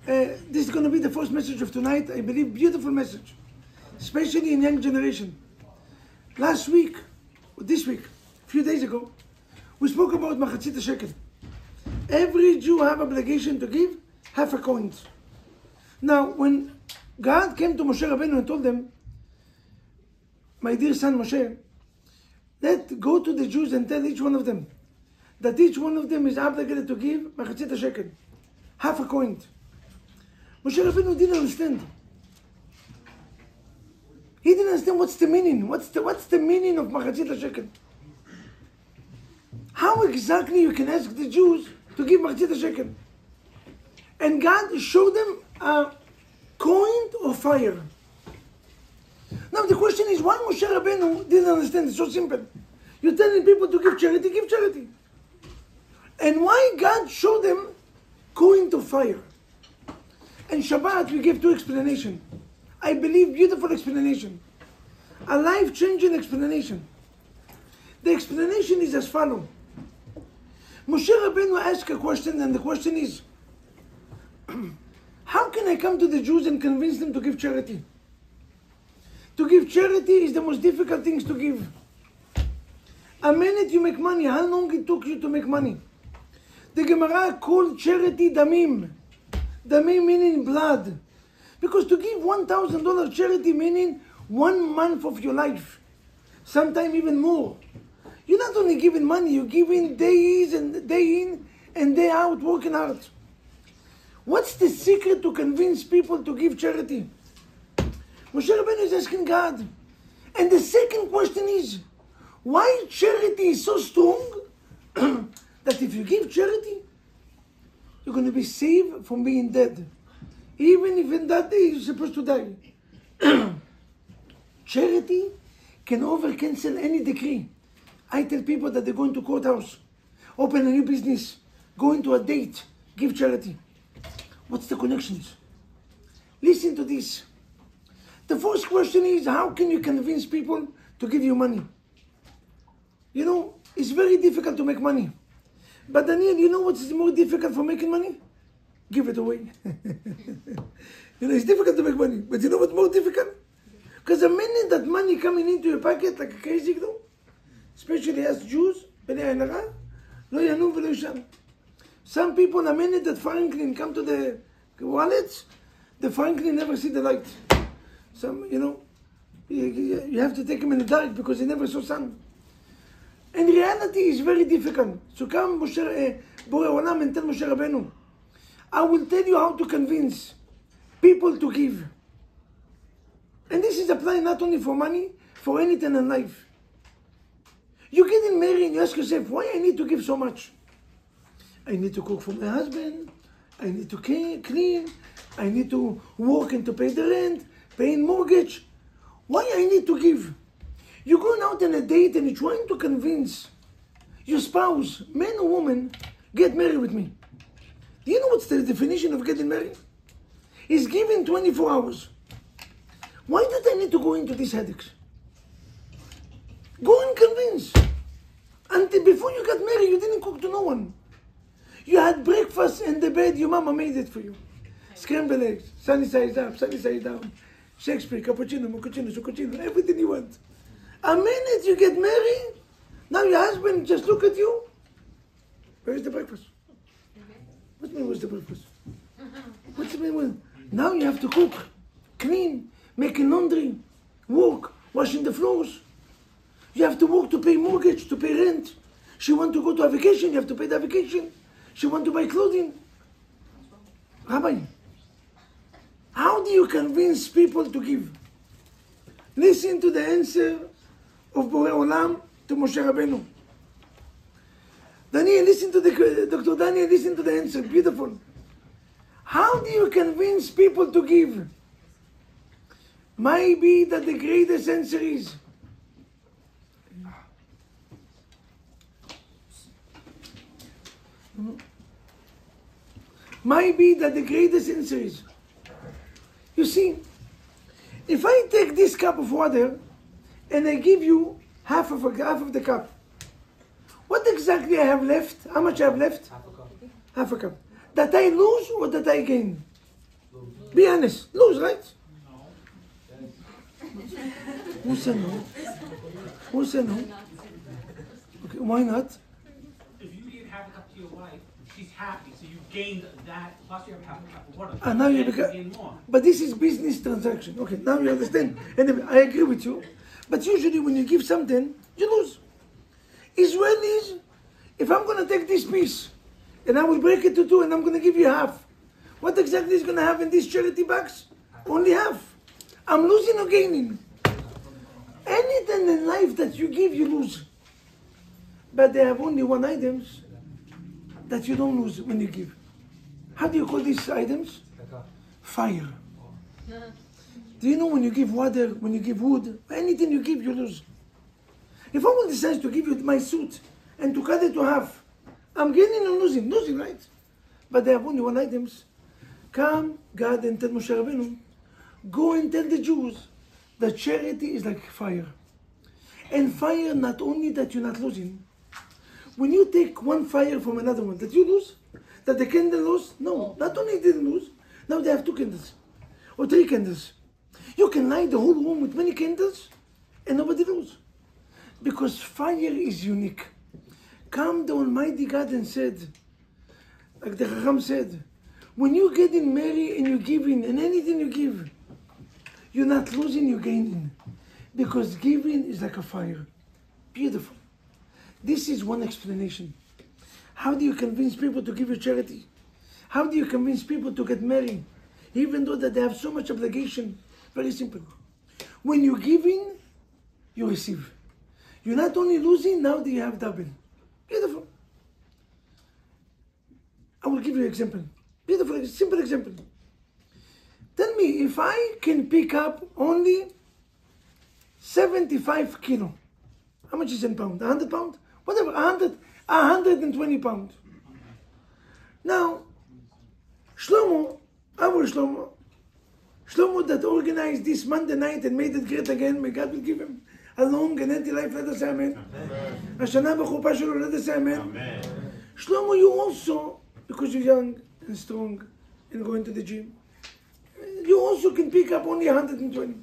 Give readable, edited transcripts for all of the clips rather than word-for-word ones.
This is going to be the first message of tonight. I believe beautiful message, especially in young generation. Last week, this week, a few days ago, we spoke about Machatzit Shekel. Every Jew have obligation to give half a coin. Now, when God came to Moshe Rabbeinu and told them, my dear son Moshe, go to the Jews and tell each one of them that each one of them is obligated to give Machatzit Shekel, half a coin. Moshe Rabbeinu didn't understand. He didn't understand what's the meaning. What's the meaning of Machatzit Shekel? How exactly you can ask the Jews to give Machatzit Shekel? And God showed them a coin of fire. Now the question is, why Moshe Rabbeinu didn't understand? It's so simple. You're telling people to give charity, give charity. And why God showed them coin of fire? In Shabbat we give two explanations. I believe beautiful explanation. A life-changing explanation. The explanation is as follows. Moshe Rabbeinu asked a question, and the question is, how can I come to the Jews and convince them to give charity? To give charity is the most difficult things to give. A minute you make money, how long it took you to make money? The Gemara called charity damim. Damim meaning blood. Because to give $1,000 charity meaning 1 month of your life. Sometimes even more. You're not only giving money, you're giving days and day in and day out working hard. What's the secret to convince people to give charity? Moshe Rabbeinu is asking God. And the second question is, why charity is so strong that if you give charity, you're going to be saved from being dead. Even if in that day you're supposed to die. Charity can over-cancel any decree. I tell people that they're going to courthouse, open a new business, go into a date, give charity. What's the connections? Listen to this. The first question is, how can you convince people to give you money? You know, it's very difficult to make money. But Daniel, you know what's more difficult for making money? Give it away. You know, it's difficult to make money. But you know what's more difficult? Because the minute that money coming into your pocket like a crazy though, especially as Jews, some people, the minute that Franklin come to the wallets, the Franklin never see the light. Some, you know, you have to take him in the dark because he never saw sun. In reality, it's very difficult. So come Borei Olam and tell Moshe Rabbeinu, I will tell you how to convince people to give. And this is applied not only for money, for anything in life. You getting married and you ask yourself, why I need to give so much? I need to cook for my husband, I need to clean, I need to work and to pay the rent, paying mortgage. Why I need to give? You're going out on a date and you're trying to convince your spouse, man or woman, get married with me. Do you know what's the definition of getting married? It's given 24 hours. Why did I need to go into these headaches? Go and convince. Until before you got married, you didn't cook to no one. You had breakfast in the bed, your mama made it for you. Scrambled eggs, sunny side up, sunny side down, Shakespeare, cappuccino, mochaccino, succoccino, everything you want. A minute you get married, now your husband just look at you. Where's the breakfast? What do you mean, where's the breakfast? What's the mean? Now you have to cook, clean, making laundry, work, washing the floors. You have to work to pay mortgage, to pay rent. She want to go to a vacation, you have to pay the vacation. She want to buy clothing. Rabbi, how do you convince people to give? Listen to the answer of Borei Olam to Moshe Rabbeinu. Daniel, listen to Dr. Daniel, listen to the answer. Beautiful. How do you convince people to give? Maybe that the greatest answer is you see, if I take this cup of water and I give you half of the cup, what exactly I have left? How much I have left? Half a cup. Half a cup. That I lose or that I gain? Be honest. Lose, right? Who said no? Who said no? Okay, why not? If you give half a cup to your wife, she's happy, so you gained that, plus you have half a cup of water. And now you gain more. But this is business transaction. Okay, now you understand. And I agree with you. But usually when you give something, you lose. Israelis, if I'm going to take this piece and I will break it to two and I'm going to give you half, what exactly is going to have in this charity box? Only half. I'm losing or gaining. Anything in life that you give, you lose. But they have only one items that you don't lose when you give. How do you call these items? Fire. Do you know when you give water, when you give wood, anything you give, you lose. If I will decide to give you my suit and to cut it to half, I'm gaining or losing? Losing, right? But they have only one items. Come, God, and tell Moshe Rabbeinu, go and tell the Jews that charity is like fire. And fire, not only that you're not losing. When you take one fire from another one, that you lose? That the candle lost? No, not only did they lose, now they have 2 candles or 3 candles. You can light the whole room with many candles and nobody lose. Because fire is unique. Come the Almighty God and said, like the Chacham said, when you're getting married and you're giving, and anything you give, you're not losing, you're gaining. Because giving is like a fire. Beautiful. This is one explanation. How do you convince people to give you charity? How do you convince people to get married? Even though that they have so much obligation. Very simple. When you're giving, you receive. You're not only losing, now you have double. Beautiful. I will give you an example. Beautiful, simple example. Tell me, if I can pick up only 75 kilo, how much is in pound? 100 pound? Whatever, 120 pound. Now, Shlomo, our Shlomo that organized this Monday night and made it great again, may God will give him a long and healthy life, let us say amen. Hashanah b'chuppah shelo, let us say amen. Shlomo, you also, because you're young and strong and going to the gym, you also can pick up only 120.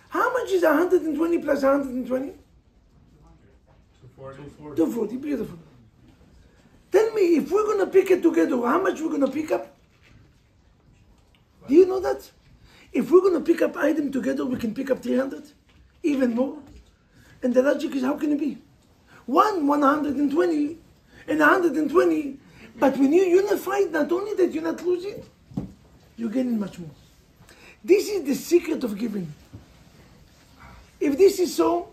How much is 120 plus 120? 240, beautiful. Tell me, if we're going to pick it together, how much we're going to pick up? Do you know that? If we're going to pick up item together, we can pick up 300, even more. And the logic is, how can it be? 120, and 120, but when you unify, not only that you're not losing, you're getting much more. This is the secret of giving. If this is so,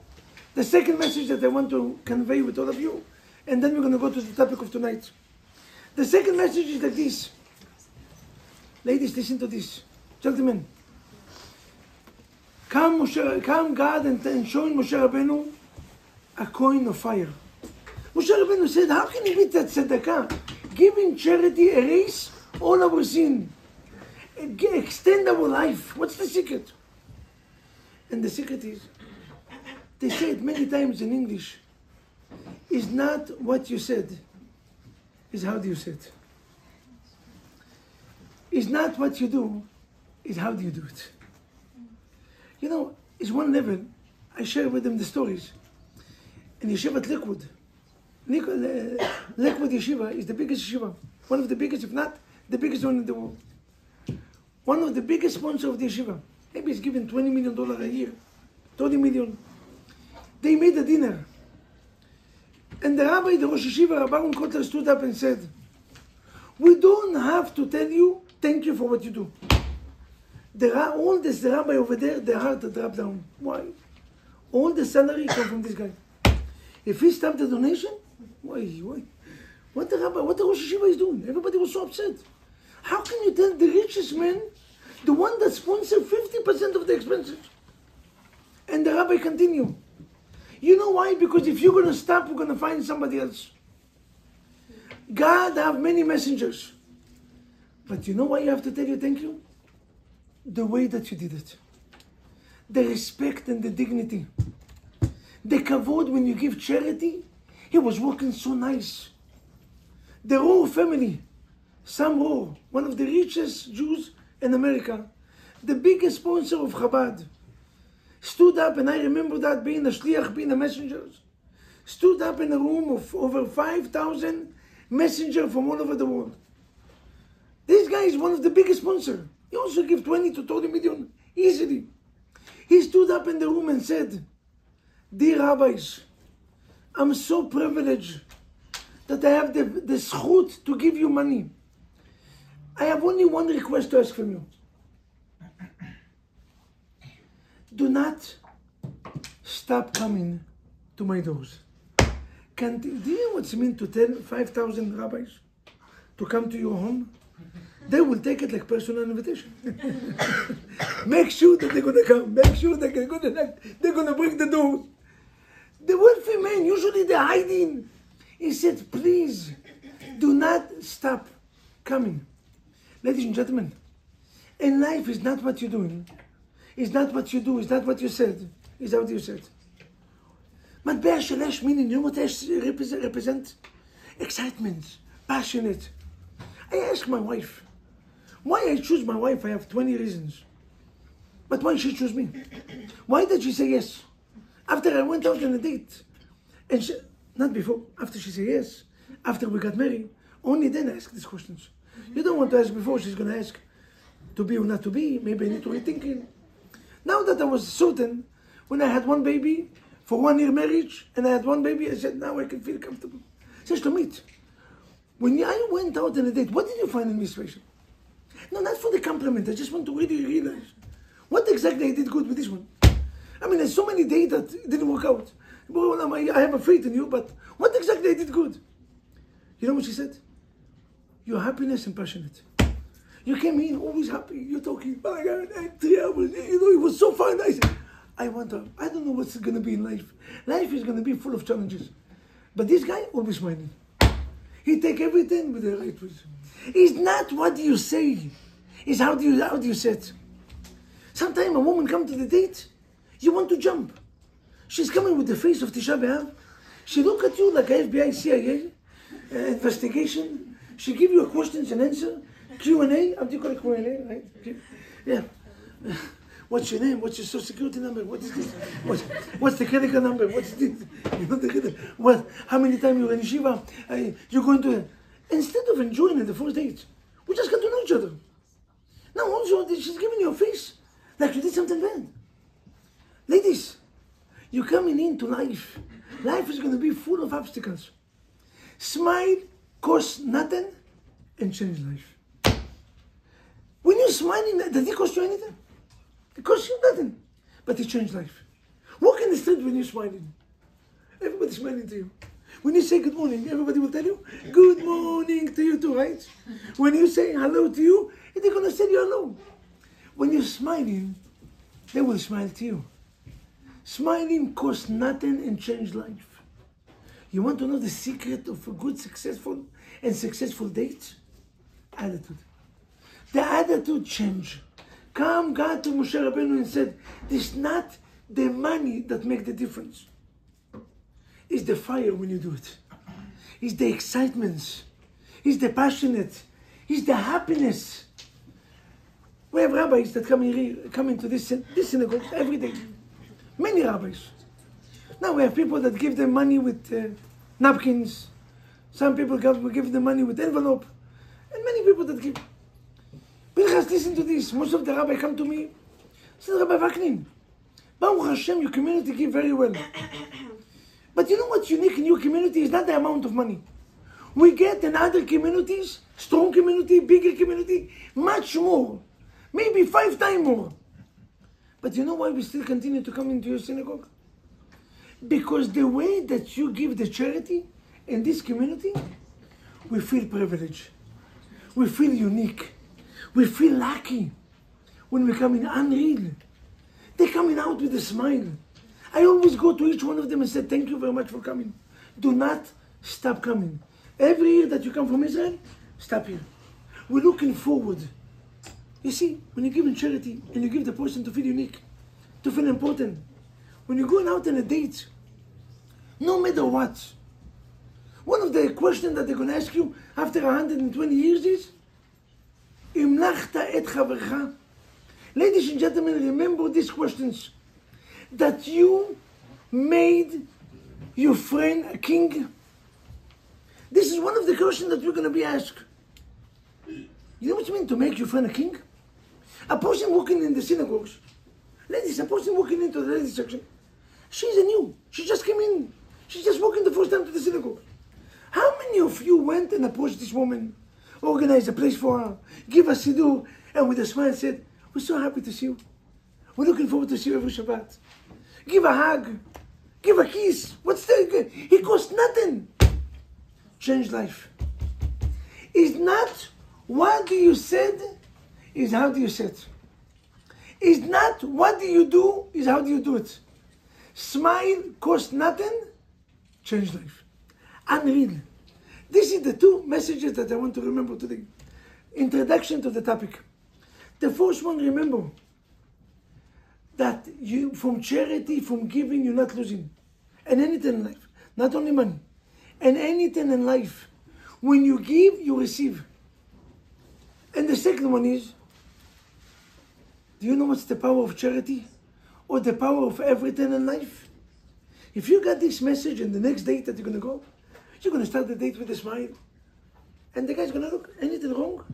the second message that I want to convey with all of you, and then we're going to go to the topic of tonight. The second message is like this. Ladies, listen to this. Gentlemen, come God and showing Moshe Rabbeinu a coin of fire. Moshe Rabbeinu said, how can you beat that tzedakah? Giving charity, erase all our sin. Extend our life. What's the secret? And the secret is, they say it many times in English, is not what you said, is how do you say it. It's not what you do, is how do you do it. You know, it's one level. I share with them the stories. In Yeshivat Lakewood, Lakewood Yeshiva is the biggest yeshiva. One of the biggest, if not the biggest one in the world. One of the biggest sponsors of the yeshiva. Maybe he's given $20 million a year. 20 million. They made a dinner. And the rabbi, the Rosh Yeshiva, Rabbi Aaron Kotler, stood up and said, we don't have to tell you, thank you for what you do. All this rabbi over there, their heart dropped down. Why? All the salary comes from this guy. If he stopped the donation, why? What the rabbi, what the Rosh Yeshiva is doing? Everybody was so upset. How can you tell the richest man, the one that sponsored 50% of the expenses? And the rabbi continued. You know why? Because if you're going to stop, we're going to find somebody else. God have many messengers. But you know why you have to tell you thank you? The way that you did it. The respect and the dignity. The kavod when you give charity. He was working so nice. The Rohr family. Sam Rohr, one of the richest Jews in America, the biggest sponsor of Chabad, stood up, and I remember that being a shliach, being a messenger, stood up in a room of over 5,000 messengers from all over the world. This guy is one of the biggest sponsors. He also gives 20 to 30 million easily. He stood up in the room and said, "Dear rabbis, I'm so privileged that I have the zchut to give you money. I have only one request to ask from you. Do not stop coming to my doors." Do you know what it means to tell 5,000 rabbis to come to your home? They will take it like personal invitation. Make sure that they're gonna come. Make sure that they're gonna break the doors. The wealthy man, usually they're hiding. He said, "Please, do not stop coming." Ladies and gentlemen, in life is not what you're doing. It's not what you do. It's not what you said. It's what you said. Matbea shelesh meaning, you know what Esh represent? Excitement, passionate. I asked my wife, why I choose my wife. I have 20 reasons. But why she chose me? Why did she say yes? After I went out on a date, and she, not before, after she said yes, after we got married, only then I asked these questions. You don't want to ask before, she's going to ask to be or not to be. Maybe I need to rethinking. Now that I was certain, when I had one baby, for 1 year marriage, and I had one baby, I said, now I can feel comfortable. Says to meet. When I went out on a date, what did you find in this situation? No, not for the compliment. I just want to really realize what exactly I did good with this one. I mean, there's so many days that it didn't work out. I have a faith in you, but what exactly I did good? You know what she said? You're happiness and passionate. You came in always happy. You're talking, oh my God, 3 hours. You know, it was so fun. I said, I don't know what's going to be in life. Life is going to be full of challenges. But this guy always smiling. He take everything with the right way. It's not what you say. It's how do you say it. Sometimes a woman comes to the date, you want to jump. She's coming with the face of Tisha B'Av. She look at you like FBI, CIA, investigation. She give you a questions and answer, Q&A. How do you call it Q&A, right? Yeah. What's your name? What's your social security number? What is this? What's the credit card number? What's this? You know the credit. What? How many times you're in yeshiva? You're going to. Instead of enjoying it the first date, we just got to know each other. Now also she's giving you a face like you did something bad. Ladies, you're coming into life. Life is going to be full of obstacles. Smile costs nothing and change life. When you're smiling, does it cost you anything? It costs you nothing, but it changed life. Walk in the street when you're smiling. Everybody's smiling to you. When you say good morning, everybody will tell you, good morning to you too, right? When you say hello to you, they're going to say you hello. When you're smiling, they will smile to you. Smiling costs nothing and change life. You want to know the secret of a good, successful date? Attitude. The attitude change. Come God to Moshe Rabbeinu and said, it's not the money that makes the difference. It's the fire when you do it. It's the excitement. It's the passionate. It's the happiness. We have rabbis that come into this synagogue every day. Many rabbis. Now we have people that give them money with napkins. Some people give them money with envelope. And many people that give. Pinchas, listen to this. Most of the rabbis come to me. Said, Rabbi Vaknin, Baruch Hashem, your community give very well. But you know what's unique in your community is not the amount of money. We get in other communities, strong community, bigger community, much more. Maybe 5 times more. But you know why we still continue to come into your synagogue? Because the way that you give the charity in this community, we feel privileged. We feel unique. We feel lucky when we come in unreal. They're coming out with a smile. I always go to each one of them and say, thank you very much for coming. Do not stop coming. Every year that you come from Israel, stop here. We're looking forward. You see, when you give in charity and you give the person to feel unique, to feel important, when you're going out on a date, no matter what, one of the questions that they're going to ask you after 120 years is, המלכת את חברך. Ladies and gentlemen, remember these questions. That you made your friend a king. This is one of the questions that you're going to be asked. You know what you mean to make your friend a king? A person walking in the synagogues. Ladies, a person walking into the ladies section. She's a new. She just came in. She's just walking the first time to the synagogue. How many of you went and approached this woman, organized a place for her, give her siddur, and with a smile said, "We're so happy to see you. We're looking forward to see you every Shabbat." Give a hug. Give a kiss. What's the... It costs nothing. Change life. It's not what do you said, is how do you say it. It's not what do you do, is how do you do it. Smile costs nothing. Change life. Unreal. This is the two messages that I want to remember today. Introduction to the topic. The first one, remember that you, from charity, from giving, you're not losing. And anything in life, not only money. And anything in life, when you give, you receive. And the second one is, do you know what's the power of charity? Or the power of everything in life? If you got this message and the next date that you're going to go, you're going to start the date with a smile. And the guy's going to look, anything wrong?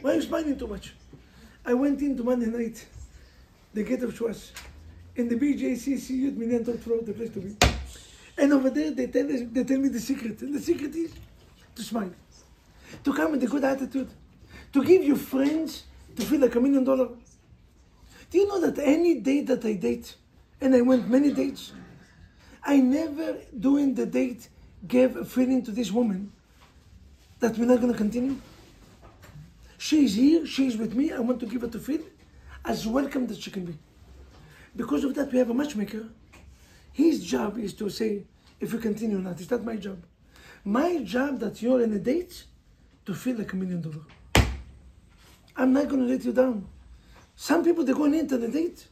Why are you smiling too much? I went into Monday night, the gate of Schwarz, in the BJCC Youth Minyan top floor, the place to be. And over there, they tell me the secret. And the secret is to smile. To come with a good attitude. To give your friends to feel like $1 million. Do you know that any date that I date, and I went many dates, I never during the date gave a feeling to this woman that we're not going to continue? She's here, she's with me, I want to give her to feel as welcome as she can be. Because of that, we have a matchmaker. His job is to say if you continue or not. It's not my job. My job that you're in a date to feel like $1 million. I'm not going to let you down. Some people, they're going into the date,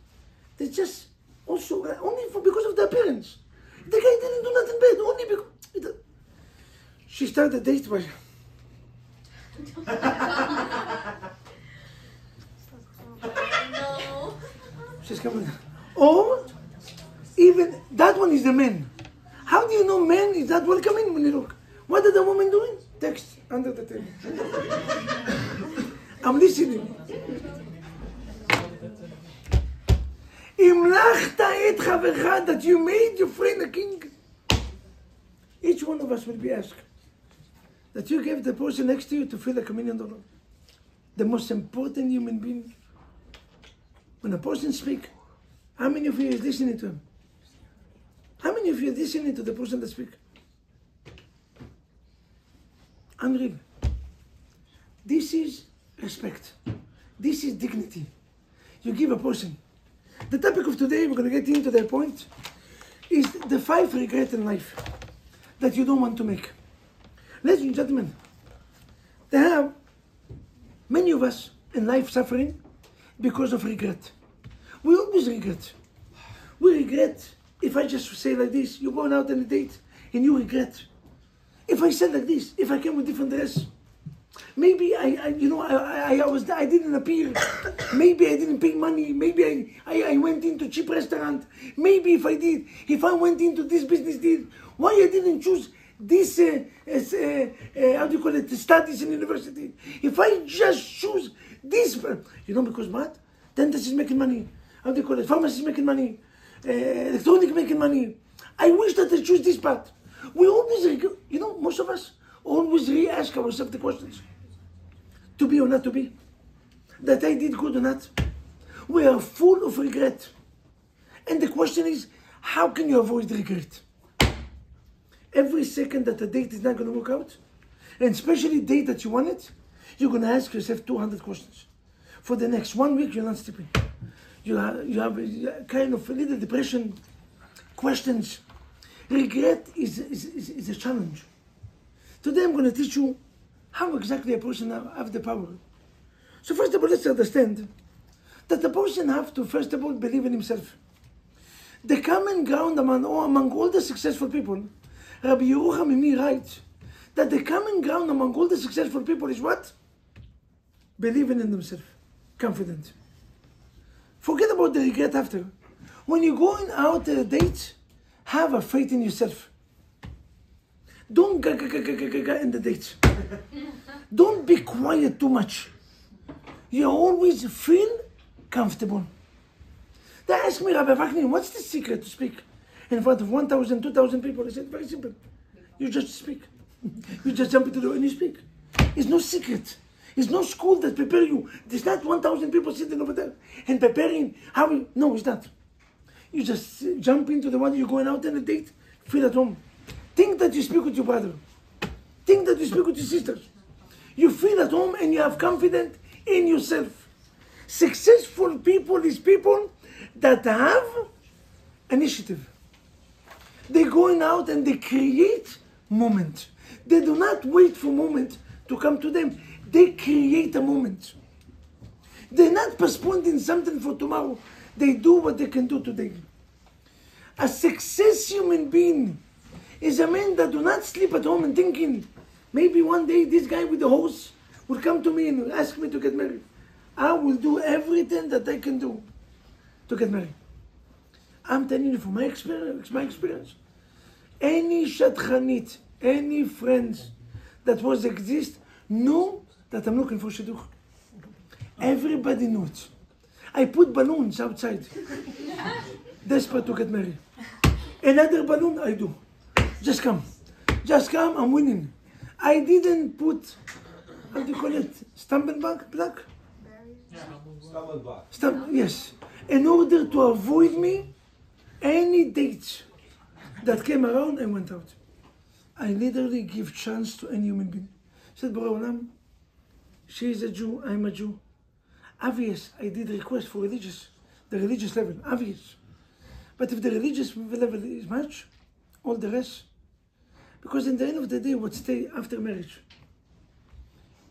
they just also, only because of the appearance. The guy didn't do nothing bad, only because... She started the date by... No. She's coming. Or, even, that one is the man. How do you know man is not welcoming when you look? What are the women doing? Text under the table. I'm listening. המלכת את חברך, that you made your friend a king. Each one of us will be asked that you gave the person next to you to feel like $1 million. The most important human being. When a person speaks, how many of you is listening to him? How many of you are listening to the person that speaks? Unreal. This is respect. This is dignity. You give a person. The topic of today, we're going to get into that point, is the 5 regrets in life that you don't want to make. Ladies and gentlemen, there are many of us in life suffering because of regret. We always regret. We regret, if I just say like this, you're going out on a date and you regret. If I said like this, if I came with different dress, maybe I didn't appear. Maybe I didn't pay money. Maybe I went into cheap restaurant. Maybe if I went into this business deal, why I didn't choose this, studies in university? If I just choose this, because what? Dentist is making money. Pharmacy is making money. Electronic making money. I wish that I choose this path. We always, most of us always re-ask ourselves the questions. To be or not to be. That I did good or not. We are full of regret. And the question is, how can you avoid regret? Every second that a date is not going to work out, and especially a date that you want it, you're going to ask yourself 200 questions. For the next 1 week, you're not sleeping. You have a kind of a little depression, questions. Regret is a challenge. Today I'm going to teach you how exactly a person have the power. So first of all, let's understand that the person have to first of all believe in himself. The common ground among all the successful people, Rabbi Yerucham Imi writes that the common ground among all the successful people is what? believing in themselves, confident. Forget about the regret after. When you're going out on a date, have a faith in yourself. Don't ga in the date. Don't be quiet too much. You always feel comfortable. They asked me, Rabbi Vaknin, what's the secret to speak in front of 1,000, 2,000 people? I said, very simple. You just speak. You just jump into the door and you speak. It's no secret. It's no school that prepare you. There's not 1,000 people sitting over there and preparing how we... No, it's not. You just jump into the one you're going out on a date, feel at home. Think that you speak with your brother. Think that you speak with your sisters. You feel at home and you have confidence in yourself. Successful people is people that have initiative. They're going out and they create moment. They do not wait for moment to come to them. They create a moment. They're not postponing something for tomorrow. They do what they can do today. A success human being is a man that do not sleep at home and thinking, maybe one day this guy with the horse will come to me and will ask me to get married. I will do everything that I can do to get married. I'm telling you from my experience. Any shadchanit, any friends that was exist, knew that I'm looking for shidduch. Everybody knew it. I put balloons outside. Desperate to get married. Another balloon, I do. Just come. Just come, I'm winning. I didn't put, how do you call it? Stumbling block? Stumbling block. Yes. In order to avoid me, any dates that came around, I went out. I literally give chance to any human being. I said, Borei Olam, she is a Jew, I'm a Jew. Obvious, I did request for the religious level, obvious. But if the religious level is much, all the rest, because in the end of the day, what stay after marriage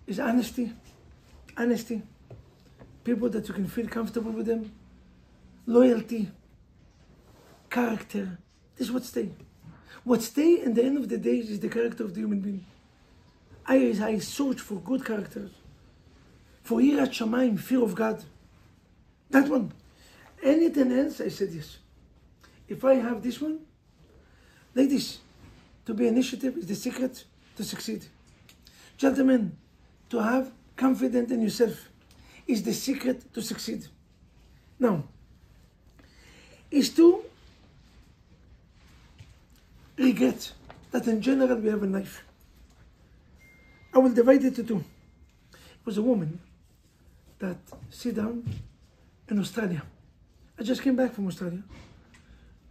is honesty, people that you can feel comfortable with them, loyalty, character. This is what stay. What stay in the end of the day is the character of the human being. I search for good characters, for yirat shamayim, fear of God. That one. Anything else, I said yes. If I have this one, ladies, to be initiative is the secret to succeed. Gentlemen, to have confidence in yourself is the secret to succeed. Now, is to regret that in general we have in life. I will divide it to two. It was a woman that sit down in Australia. I just came back from Australia.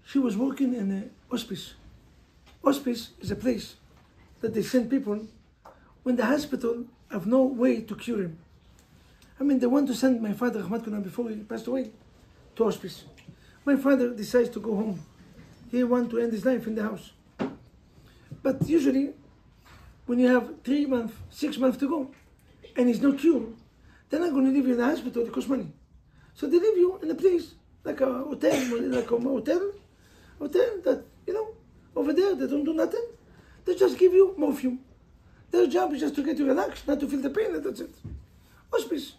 She was working in a hospice. Hospice is a place that they send people when the hospital have no way to cure him. I mean, they want to send my father, Ahmad Kunan, before he passed away, to hospice. My father decides to go home. He wants to end his life in the house. But usually, when you have 3 months, 6 months to go, and there's no cure, they're not going to leave you in the hospital, it costs money. So they leave you in a place, like a hotel that, over there, they don't do nothing. They just give you morphine. Their job is just to get you relaxed, not to feel the pain, and that's it. Hospice.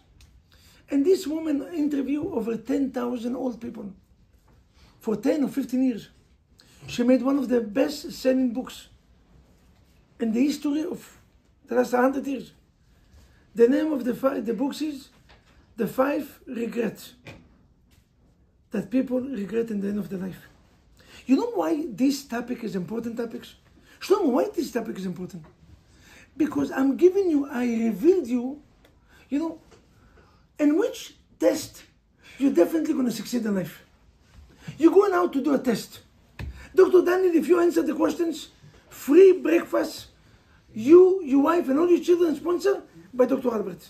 And this woman interviewed over 10,000 old people for 10 or 15 years. She made one of the best-selling books in the history of the last 100 years. The name of the books is The 5 Regrets that people regret in the end of their life. You know why this topic is important topics? Shlomo, why this topic is important? Because I revealed you, in which test you're definitely going to succeed in life. You're going out to do a test. Dr. Daniel, if you answer the questions, free breakfast, you, your wife, and all your children sponsored by Dr. Albert.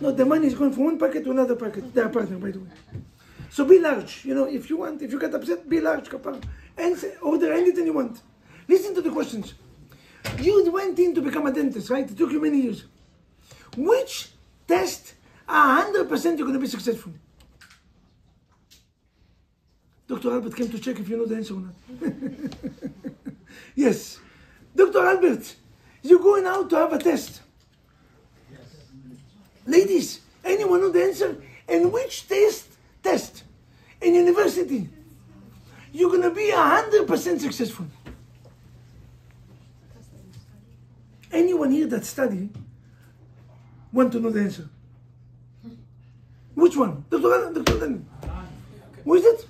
No, the money is going from one pocket to another pocket. They are partner, by the way. So be large. If you get upset, be large. Order anything you want. Listen to the questions. You went in to become a dentist, right? It took you many years. Which test 100% you're going to be successful? Dr. Albert came to check if you know the answer or not. Yes. Dr. Albert, you're going out to have a test. Ladies, anyone know the answer? And which test in university, you're going to be 100% successful? Anyone here that study want to know the answer? Which one? Dr. Daniel. What is it?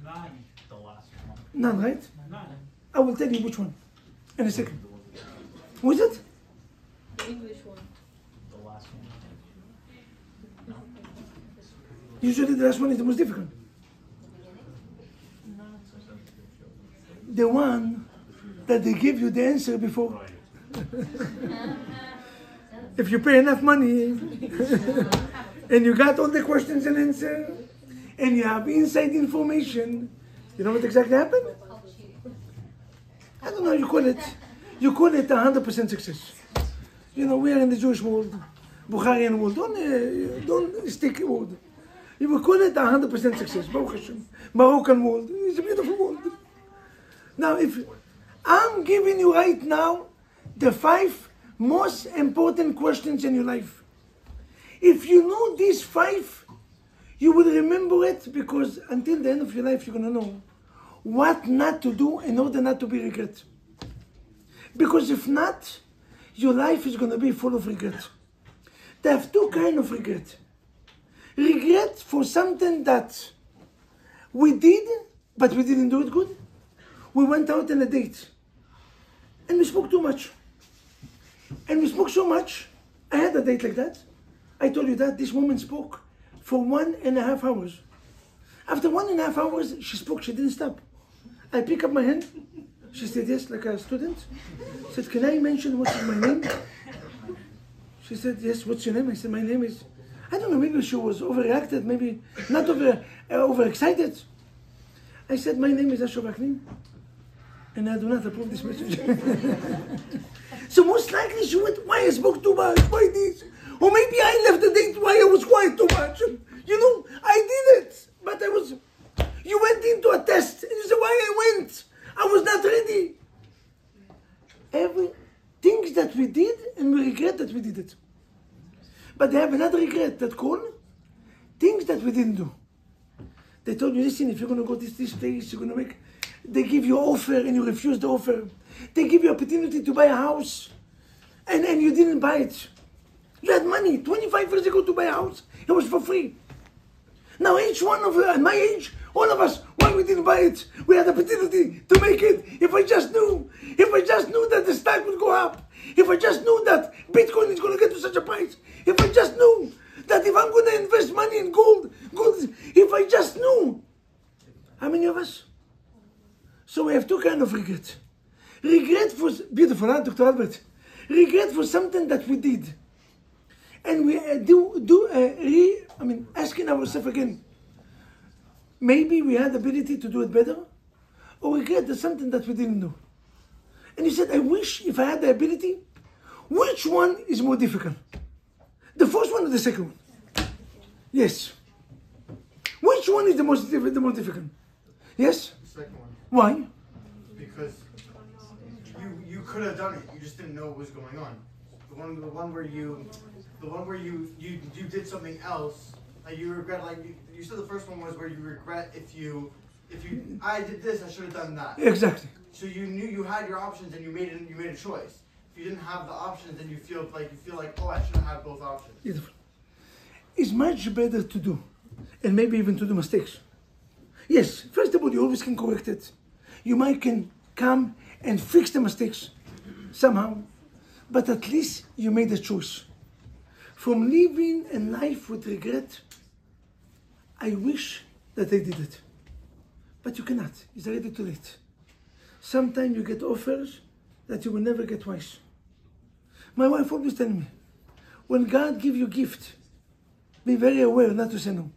None. The last one. None, right? None. I will tell you which one in a second. What is it? The English one. The last one. Usually the last one is the most difficult. The one that they give you the answer before. If you pay enough money and you got all the questions and answer and you have inside information, you know what exactly happened? I don't know, you call it 100% success. You know, we are in the Jewish world, Bukharian world, don't stick word. You will call it 100% success, Baruch Hashem. Moroccan world, it's a beautiful world. Now, if I'm giving you right now the 5 most important questions in your life. If you know these 5, you will remember it, because until the end of your life, you're going to know what not to do in order not to be regret. Because if not, your life is going to be full of regret. They have 2 kinds of regret. Regret for something that we did, but we didn't do it good. We went out on a date and we spoke too much. And we spoke so much. I had a date like that. I told you that this woman spoke for 1.5 hours. After 1.5 hours, she spoke, she didn't stop. I pick up my hand. She said yes, like a student. I said, can I mention what's my name? She said, yes, what's your name? I said, my name is, I don't know, maybe she was overreacted, maybe not overexcited. I said, my name is Asher Vaknin, and I do not approve this message. So most likely she went, why I spoke too much, why this? Or maybe I left the date why I was quiet too much. You know, I did it, but you went into a test, and you said, why I went? I was not ready. Things that we did, and we regret that we did it. But they have another regret that called things that we didn't do. They told you, listen, if you're going to go to this place, you're going to make, they give you an offer and you refuse the offer. They give you opportunity to buy a house and you didn't buy it. You had money 25 years ago to buy a house. It was for free. Now each one of at my age, all of us, why we didn't buy it? We had the opportunity to make it. If I just knew that the stock would go up, if I just knew that Bitcoin is going to get to such a price, if I just knew that if I'm going to invest money in gold, if I just knew. How many of us? So we have 2 kinds of regret. Regret for, beautiful, huh, Dr. Albert? Regret for something that we did. And we asking ourselves again, maybe we had the ability to do it better, or regret that something that we didn't do. And you said, I wish if I had the ability, which one is more difficult? The first one or the second one? Yes. Which one is the most difficult? Yes? The second one. Why? Because you could have done it, you just didn't know what was going on. The one where you did something else, like you regret, like you said the first one was where you regret if you I did this, I should have done that. Exactly. So you knew you had your options and you made a choice. If you didn't have the options, then you feel like oh, I should have had both options. Beautiful. It's much better to do, and maybe even to do mistakes. Yes, first of all, you always can correct it. You might can come and fix the mistakes somehow, but at least you made a choice. From living a life with regret, I wish that I did it. But you cannot. It's already too late. Sometimes you get offers that you will never get twice. My wife always tells me, when God gives you a gift, be very aware not to say no.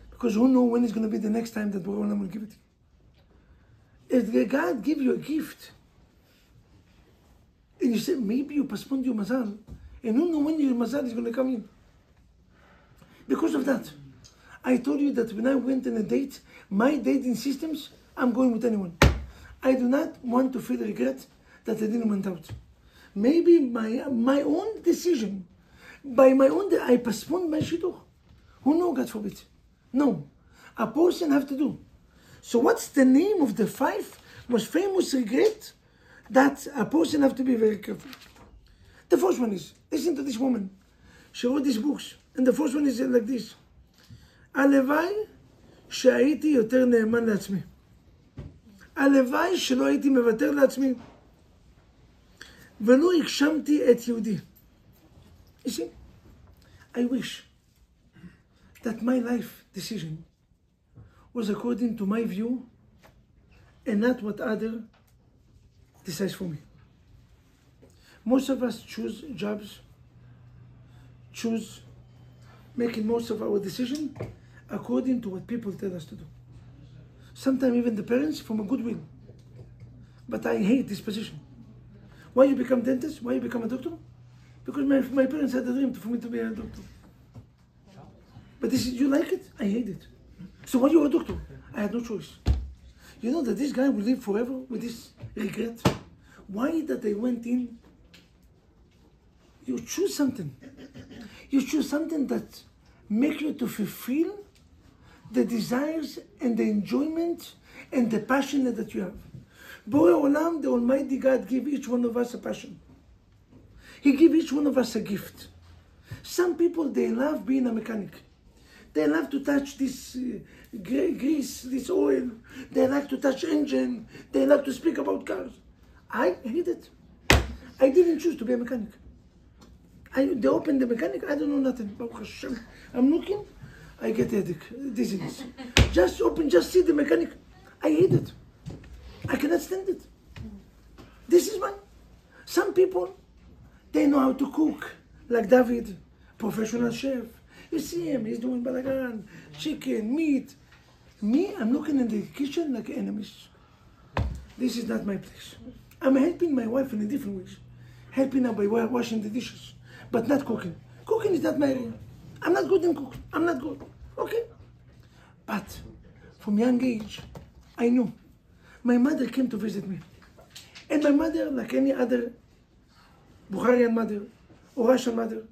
Because who knows when it's going to be the next time that Borei Olam will give it. If God gives you a gift, and you say, maybe you postponed your mazal, and who knows when your mazal is going to come in. Because of that, I told you that when I went on a date, my dating systems, I'm going with anyone. I do not want to feel regret that I didn't went out. Maybe my own decision By my own, I postponed my shidduch. Who knows, God forbid? No. A person have to do. So what's the name of the 5 most famous regret that a person have to be very careful? The first one is, listen to this woman. She wrote these books. And the first one is like this. הלוואי שהייתי יותר נאמן לעצמי. הלוואי שלא הייתי מוותר לעצמי. ולא הגשמתי את יהודי. You see, I wish that my life decision was according to my view and not what other decides for me. Most of us choose jobs, choose making most of our decision according to what people tell us to do. Sometimes even the parents from a good will. But I hate this position. Why you become dentist? Why you become a doctor? Because my parents had a dream for me to be a doctor. But this is, you like it? I hate it. So why you a doctor? I had no choice. You know that this guy will live forever with this regret? Why that I went in? You choose something. You choose something that makes you to fulfill the desires and the enjoyment and the passion that you have. Borei Olam, the Almighty God, give each one of us a passion. He give each one of us a gift. Some people, they love being a mechanic. They love to touch this grease, this oil. They like to touch engine. They like to speak about cars. I hate it. I didn't choose to be a mechanic. They open the mechanic, I don't know nothing. Baruch Hashem. I'm looking, I get headache, dizziness. Just open, just see the mechanic. I hate it. I cannot stand it. This is one. Some people, they know how to cook, like David, professional chef. You see him, he's doing balagan, chicken, meat. Me, I'm looking in the kitchen like enemies. This is not my place. I'm helping my wife in a different ways. Helping her by washing the dishes, but not cooking. Cooking is not my area. I'm not good in cooking. I'm not good. Okay? But from young age, I knew. My mother came to visit me. And my mother, like any other Bukharian mother or Russian mother,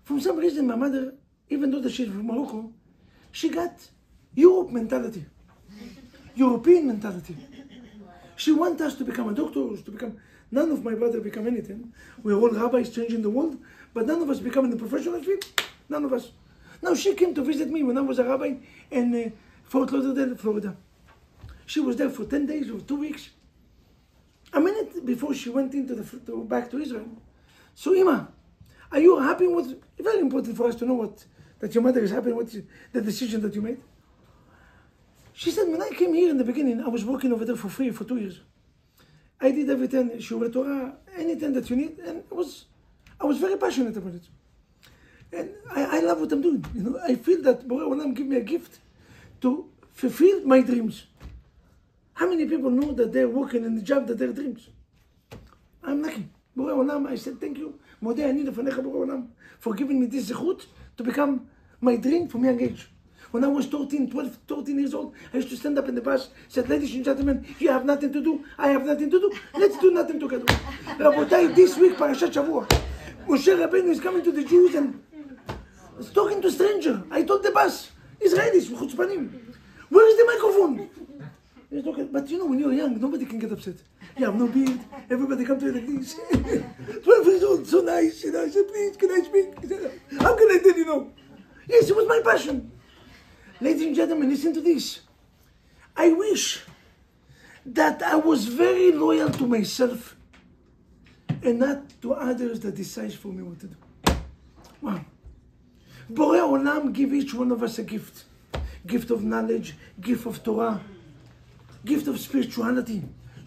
from some reason my mother, even though she's from Morocco, she got Europe mentality, European mentality. She wants us to become a doctor, to become. None of my brothers become anything. We're all rabbis changing the world, but none of us become in the professional field. None of us. Now she came to visit me when I was a rabbi in Fort Lauderdale, Florida. She was there for 10 days or 2 weeks. A minute before she went back to Israel. So Ima, are you happy with? Very important for us to know that your mother is happy with the decision that you made. She said, when I came here in the beginning, I was working over there for free for 2 years. I did everything, Shiur Torah, anything that you need, and I was very passionate about it. And I love what I'm doing. You know, I feel that Borei Olam give me a gift to fulfill my dreams. How many people know that they're working in the job that their dreams? I'm lucky. Borei Olam, I said, thank you. Modeh ani lefanecha Borei Olam for giving me this zechut to become my dream from young age. When I was 13 years old, I used to stand up in the bus, said, ladies and gentlemen, you have nothing to do, I have nothing to do, let's do nothing together. Rabotai, this week, Parashat Shavua, Moshe Rabbeinu is coming to the Jews and is talking to a stranger. I told the bus, Israelis, chutzpanim, where is the microphone? He's talking, but you know, when you're young, nobody can get upset. You have no beard, everybody come to you like this. 12 years old, so nice, you know, I said, please, can I speak? He said, how can I tell you no? Yes, it was my passion. Ladies and gentlemen, listen to this. I wish that I was very loyal to myself and not to others that decide for me what to do. Wow. Borei Olam give each one of us a gift. Gift of knowledge, gift of Torah, gift of spirituality.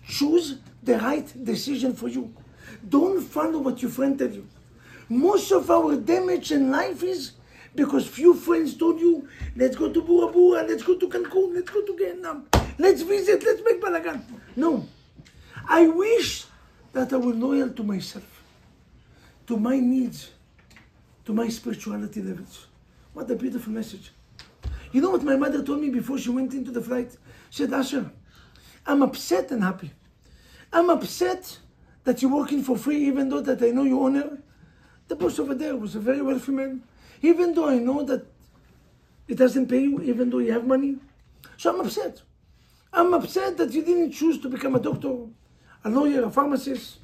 Choose the right decision for you. Don't follow what your friend tells you. Most of our damage in life is because few friends told you, let's go to Bora Bora, let's go to Cancun, let's go to Vietnam, let's visit, let's make balagan. No. I wish that I was loyal to myself, to my needs, to my spirituality levels. What a beautiful message. You know what my mother told me before she went into the flight? She said, Asher, I'm upset and happy. I'm upset that you're working for free, even though that I know you honor The boss over there was a very wealthy man. Even though I know that it doesn't pay you, even though you have money. So I'm upset. I'm upset that you didn't choose to become a doctor, a lawyer, a pharmacist,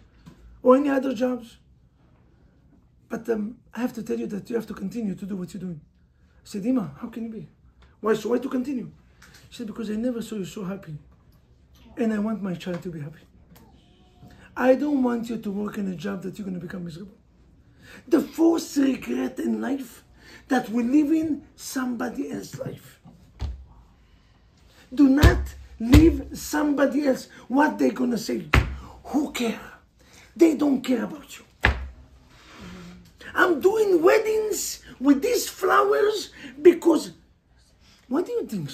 or any other jobs. But I have to tell you that you have to continue to do what you're doing. I said, Ima, how can you be? Why to continue? She said, because I never saw you so happy. And I want my child to be happy. I don't want you to work in a job that you're going to become miserable. The first regret in life that we live in somebody else's life. Do not live somebody else. What they're going to say. Who care? They don't care about you. I'm doing weddings with these flowers because, what do you think?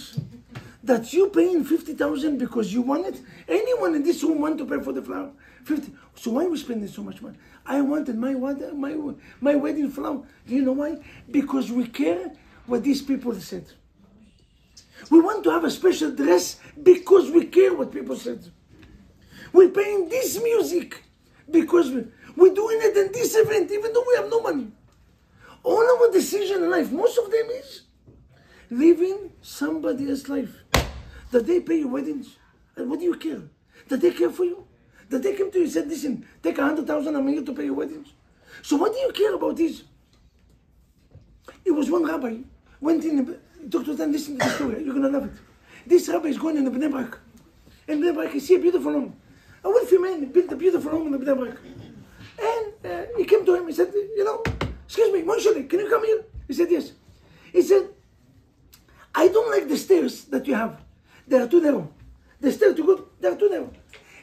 That you paying 50,000 because you want it? Anyone in this room want to pay for the flower? 50. So why are we spending so much money? I wanted my wedding flower. Do you know why? Because we care what these people said. We want to have a special dress because we care what people said. We're paying this music because we're doing it in this event, even though we have no money. All our decision in life, most of them is living somebody else's life. That they pay your weddings. And what do you care? That they care for you? That they came to you and said, listen, take 100,000 a year to pay your weddings. So what do you care about this? It was one rabbi, went in, Dr. Dan, listen to the story, you're going to love it. This rabbi is going in the Bnei Brak. In Bnei Brak, he see a beautiful home. A wealthy man built a beautiful home in the Bnei Brak. And he came to him, he said, you know, excuse me, Moshe, can you come here? He said, yes. He said, I don't like the stairs that you have. They are too narrow. The stairs to go, they are too narrow.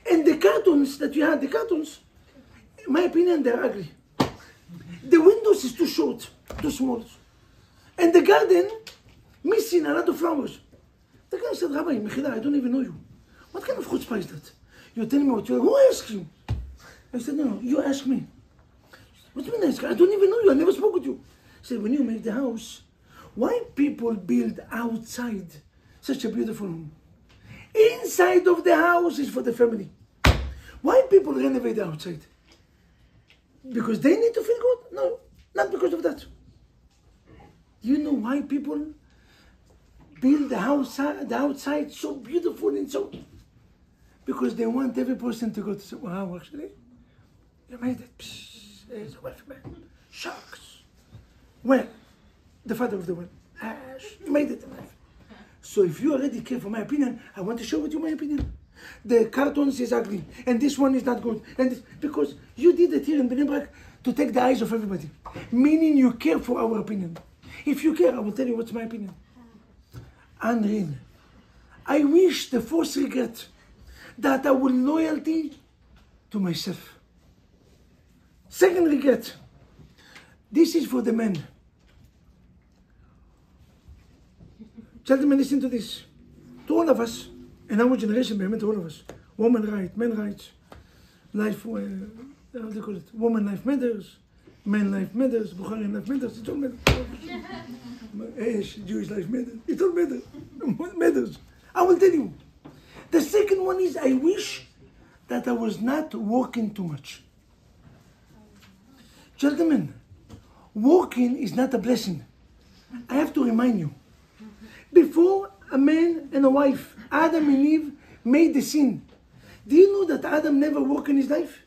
And the cartons that you have, in my opinion, they're ugly. The windows is too short, too small. And the garden, missing a lot of flowers. The guy said, Rabbi, Mechila, I don't even know you. What kind of chutzpah is that? You're telling me what you are. Who asked you? I said, no, you ask me. What do you mean ask? I don't even know you. I never spoke with you. He said, when you make the house, why people build outside such a beautiful home? Inside of the house is for the family. Why people renovate the outside? Because they need to feel good? No, not because of that. You know why people build the house, the outside so beautiful and so? Because they want every person to go to say, wow, actually, you made it. Psh, there's a wealthy man. Shucks. Well, the father of the well. You made it in life. So if you already care for my opinion, I want to share with you my opinion. The cartons is ugly, and this one is not good. And this, because you did it here in Bnei Brak to take the eyes of everybody. Meaning you care for our opinion. If you care, I will tell you what's my opinion. Unreal. I wish the first regret that I will loyalty to myself. Second regret. This is for the men. Gentlemen, listen to this. To all of us, in our generation, to all of us, woman rights, men rights, life, how do you call it? Woman life matters, men life matters, Bukharian life matters, it all matters. Jewish life matters, it all matters. Matters. I will tell you. The second one is, I wish that I was not working too much. Gentlemen, working is not a blessing. I have to remind you. Before a man and a wife, Adam and Eve made the sin. Do you know that Adam never worked in his life?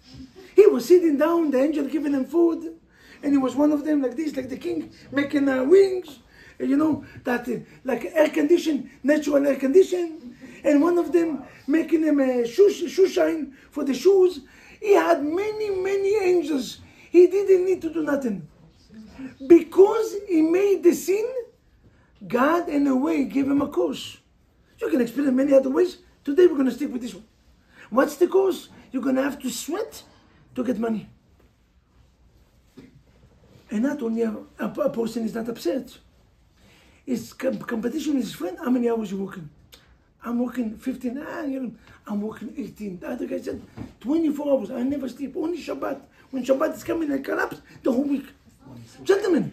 He was sitting down, the angel giving him food, and he was one of them like this, like the king, making wings, you know, that like air condition, natural air condition, and one of them making him a shoe shine for the shoes. He had many angels. He didn't need to do nothing. Because he made the sin, God, in a way, gave him a course. You can explain it many other ways. Today, we're going to stick with this one. What's the course? You're going to have to sweat to get money. And not only a person is not upset. It's competition with his friend. How many hours you working? I'm working 15. I'm working 18. The other guy said 24 hours. I never sleep. Only Shabbat. When Shabbat is coming, I collapse the whole week. Gentlemen,